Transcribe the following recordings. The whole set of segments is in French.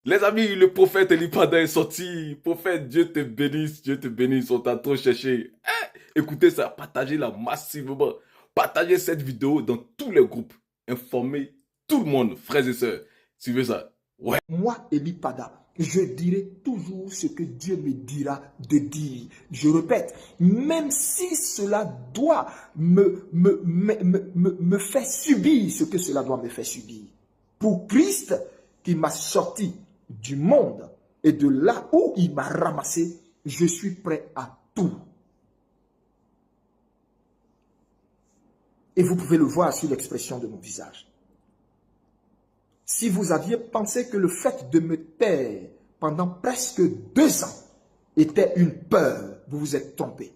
Les amis, le prophète Elipada est sorti. Prophète, Dieu te bénisse, on t'a trop cherché. Écoutez ça, partagez-la massivement. Partagez cette vidéo dans tous les groupes. Informez tout le monde, frères et sœurs. Suivez ça. Ouais. Moi, Elipada, je dirai toujours ce que Dieu me dira de dire. Je répète, même si cela doit me faire subir ce que cela doit me faire subir. Pour Christ qui m'a sorti du monde et de là où il m'a ramassé, je suis prêt à tout. Et vous pouvez le voir sur l'expression de mon visage. Si vous aviez pensé que le fait de me taire pendant presque 2 ans était une peur, vous vous êtes trompé.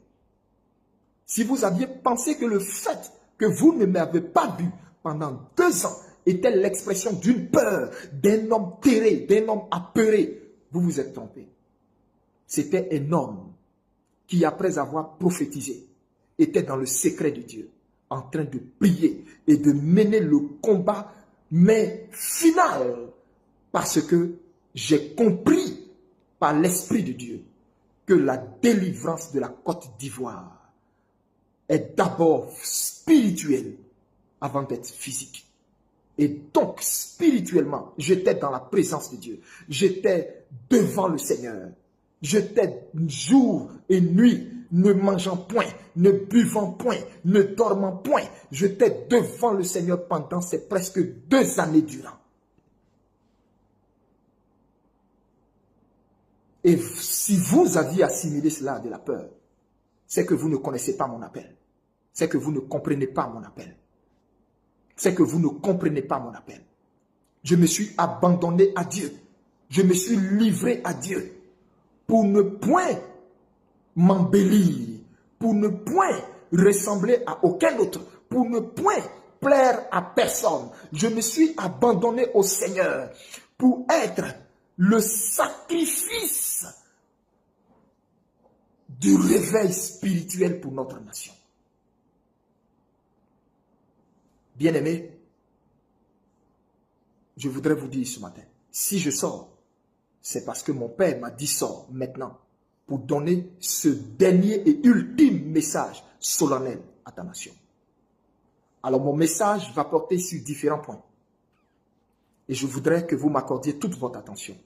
Si vous aviez pensé que le fait que vous ne m'avez pas vu pendant 2 ans était l'expression d'une peur, d'un homme terré, d'un homme apeuré, vous vous êtes trompé. C'était un homme qui, après avoir prophétisé, était dans le secret de Dieu, en train de prier et de mener le combat, mais final, parce que j'ai compris par l'Esprit de Dieu que la délivrance de la Côte d'Ivoire est d'abord spirituelle avant d'être physique. Et donc, spirituellement, j'étais dans la présence de Dieu. J'étais devant le Seigneur. J'étais jour et nuit, ne mangeant point, ne buvant point, ne dormant point. J'étais devant le Seigneur pendant ces presque 2 années durant. Et si vous aviez assimilé cela de la peur, c'est que vous ne connaissez pas mon appel. C'est que vous ne comprenez pas mon appel. C'est que vous ne comprenez pas mon appel. Je me suis abandonné à Dieu. Je me suis livré à Dieu pour ne point m'embellir, pour ne point ressembler à aucun autre, pour ne point plaire à personne. Je me suis abandonné au Seigneur pour être le sacrifice du réveil spirituel pour notre nation. Bien-aimés, je voudrais vous dire ce matin, si je sors, c'est parce que mon Père m'a dit sors maintenant pour donner ce dernier et ultime message solennel à ta nation. Alors mon message va porter sur différents points. Et je voudrais que vous m'accordiez toute votre attention.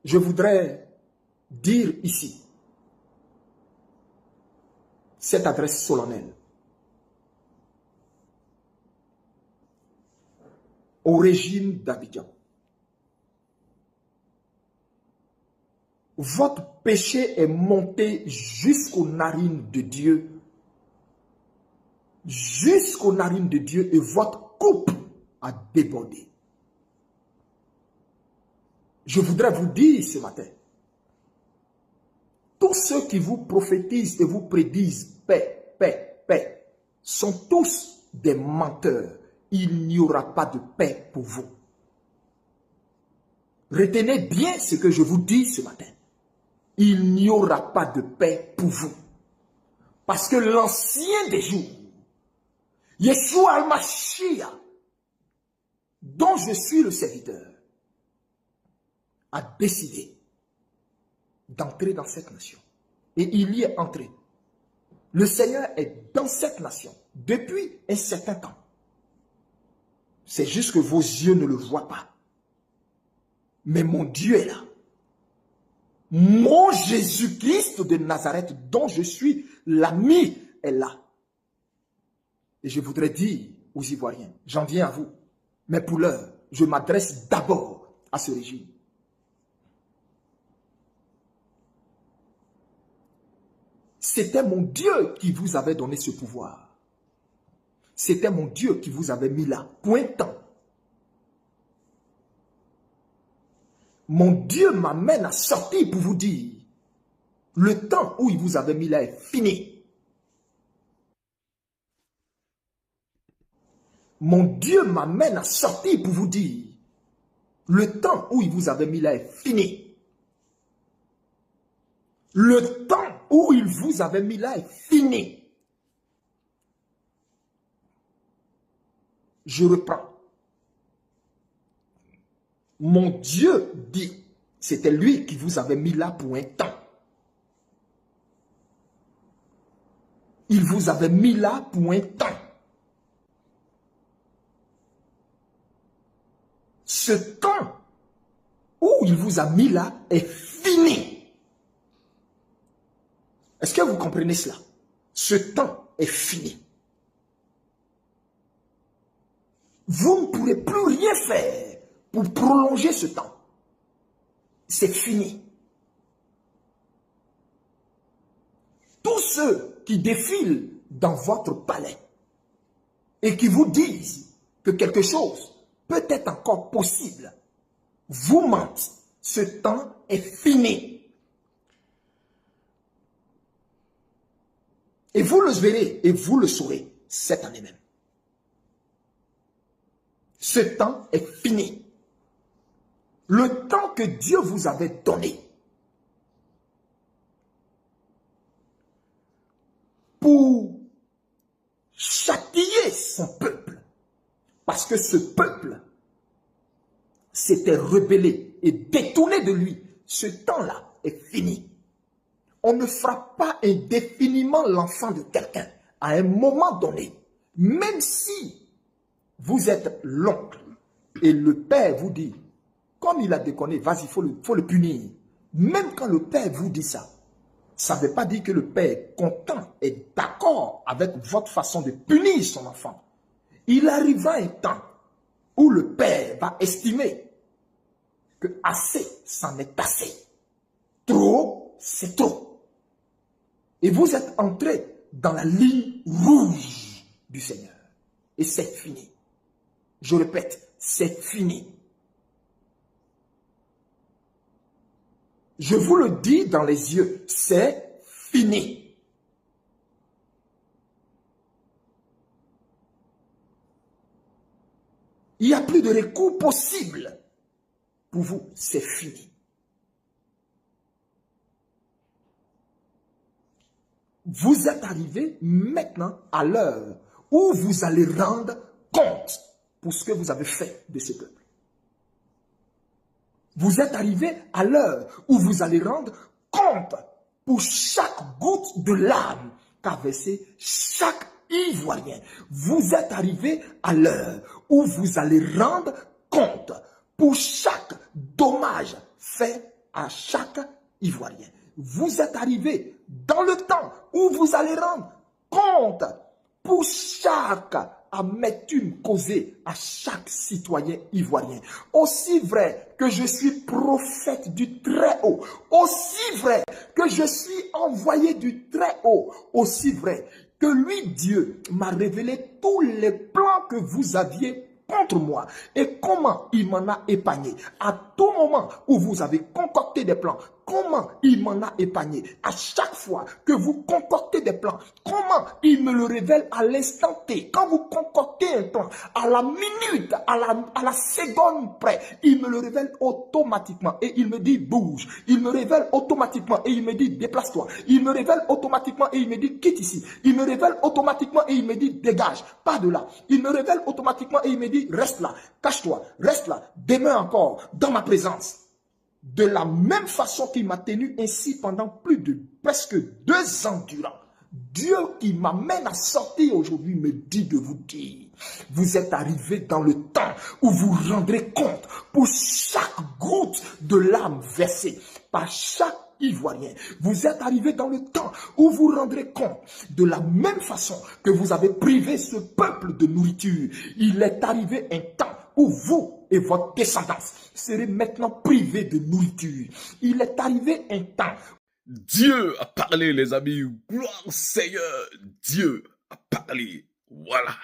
Je voudrais dire ici cette adresse solennelle au régime d'Abidjan. Votre péché est monté jusqu'aux narines de Dieu. Jusqu'aux narines de Dieu et votre coupe a débordé. Je voudrais vous dire ce matin, tous ceux qui vous prophétisent et vous prédisent paix, paix, paix, sont tous des menteurs. Il n'y aura pas de paix pour vous. Retenez bien ce que je vous dis ce matin. Il n'y aura pas de paix pour vous. Parce que l'ancien des jours, Yeshua al-Mashiach, dont je suis le serviteur, a décidé d'entrer dans cette nation. Et il y est entré. Le Seigneur est dans cette nation depuis un certain temps. C'est juste que vos yeux ne le voient pas. Mais mon Dieu est là. Mon Jésus-Christ de Nazareth, dont je suis l'ami, est là. Et je voudrais dire aux Ivoiriens, j'en viens à vous, mais pour l'heure, je m'adresse d'abord à ce régime. C'était mon Dieu qui vous avait donné ce pouvoir. C'était mon Dieu qui vous avait mis là, pour un temps. Mon Dieu m'amène à sortir pour vous dire, le temps où il vous avait mis là est fini. Mon Dieu m'amène à sortir pour vous dire, le temps où il vous avait mis là est fini. Le temps où il vous avait mis là est fini. Je reprends. Mon Dieu dit, c'était lui qui vous avait mis là pour un temps. Il vous avait mis là pour un temps. Ce temps où il vous a mis là est fini. Est-ce que vous comprenez cela? Ce temps est fini. Vous ne pourrez plus rien faire pour prolonger ce temps. C'est fini. Tous ceux qui défilent dans votre palais et qui vous disent que quelque chose peut être encore possible, vous mentent. Ce temps est fini. Et vous le verrez et vous le saurez cette année même. Ce temps est fini. Le temps que Dieu vous avait donné pour châtier son peuple, parce que ce peuple s'était rebellé et détourné de lui, ce temps-là est fini. On ne frappe pas indéfiniment l'enfant de quelqu'un à un moment donné, même si vous êtes l'oncle et le père vous dit, comme il a déconné, vas-y, faut le punir. Même quand le père vous dit ça, ça ne veut pas dire que le père est content et d'accord avec votre façon de punir son enfant. Il arrivera un temps où le père va estimer que assez, c'en est assez. Trop, c'est trop. Et vous êtes entré dans la ligne rouge du Seigneur. Et c'est fini. Je répète, c'est fini. Je vous le dis dans les yeux, c'est fini. Il n'y a plus de recours possible. Pour vous, c'est fini. Vous êtes arrivé maintenant à l'heure où vous allez rendre compte pour ce que vous avez fait de ce peuple. Vous êtes arrivé à l'heure où vous allez rendre compte pour chaque goutte de larmes qu'a versé chaque Ivoirien. Vous êtes arrivé à l'heure où vous allez rendre compte pour chaque dommage fait à chaque Ivoirien. Vous êtes arrivé dans le temps où vous allez rendre compte pour chaque amertume causée à chaque citoyen ivoirien. Aussi vrai que je suis prophète du Très-Haut, aussi vrai que je suis envoyé du Très-Haut, aussi vrai que lui, Dieu, m'a révélé tous les plans que vous aviez contre moi et comment il m'en a épargné. À tout moment où vous avez concocté des plans, comment il m'en a épargné. À chaque fois que vous concoctez des plans, comment il me le révèle à l'instant T. Quand vous concoctez un plan, à la minute, à la seconde près, il me le révèle automatiquement et il me dit bouge. Il me révèle automatiquement et il me dit déplace-toi. Il me révèle automatiquement et il me dit quitte ici. Il me révèle automatiquement et il me dit dégage, pas de là. Il me révèle automatiquement et il me dit reste là, cache-toi, reste là, demeure encore dans ma présence. De la même façon qu'il m'a tenu ainsi pendant plus de presque 2 ans durant. Dieu qui m'amène à sortir aujourd'hui me dit de vous dire, vous êtes arrivé dans le temps où vous rendrez compte pour chaque goutte de larmes versée par chaque Ivoirien. Vous êtes arrivé dans le temps où vous rendrez compte de la même façon que vous avez privé ce peuple de nourriture. Il est arrivé un temps où vous et votre descendance serez maintenant privés de nourriture. Il est arrivé un temps. Dieu a parlé, les amis. Gloire au Seigneur. Dieu a parlé. Voilà.